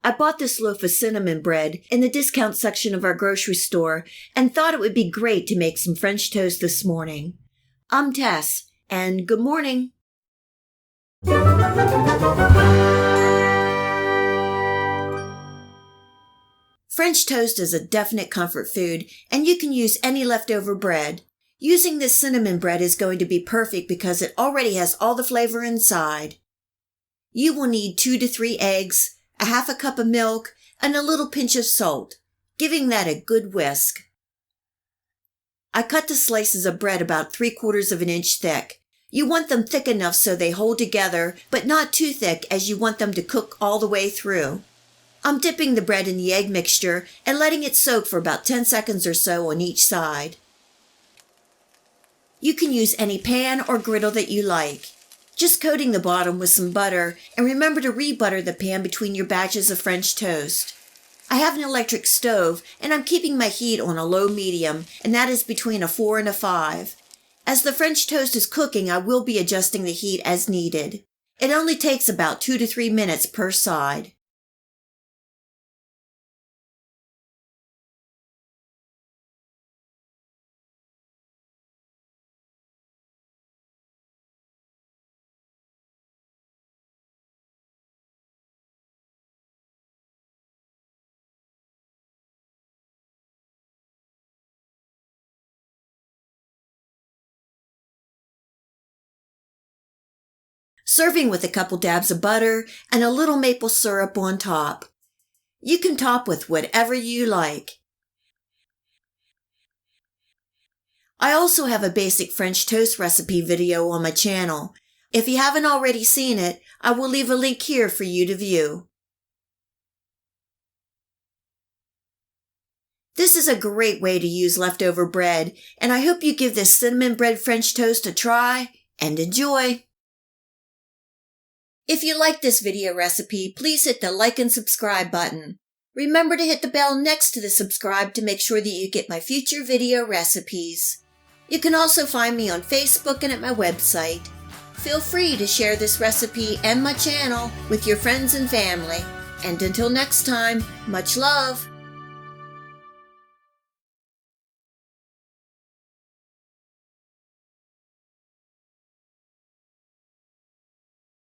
I bought this loaf of cinnamon bread in the discount section of our grocery store and thought it would be great to make some French toast this morning. I'm Tess, and good morning. French toast is a definite comfort food, and you can use any leftover bread. Using this cinnamon bread is going to be perfect because it already has all the flavor inside. You will need 2 to 3 eggs, a half a cup of milk, and a little pinch of salt, giving that a good whisk. I cut the slices of bread about 3/4 of an inch thick. You want them thick enough so they hold together, but not too thick as you want them to cook all the way through. I'm dipping the bread in the egg mixture and letting it soak for about 10 seconds or so on each side. You can use any pan or griddle that you like. Just coating the bottom with some butter, and remember to rebutter the pan between your batches of French toast. I have an electric stove, and I'm keeping my heat on a low-medium, and that is between a 4 and a 5. As the French toast is cooking, I will be adjusting the heat as needed. It only takes about 2 to 3 minutes per side. Serving with a couple dabs of butter and a little maple syrup on top. You can top with whatever you like. I also have a basic French toast recipe video on my channel. If you haven't already seen it, I will leave a link here for you to view. This is a great way to use leftover bread, and I hope you give this cinnamon bread French toast a try and enjoy. If you like this video recipe, please hit the like and subscribe button. Remember to hit the bell next to the subscribe to make sure that you get my future video recipes. You can also find me on Facebook and at my website. Feel free to share this recipe and my channel with your friends and family. And until next time, much love!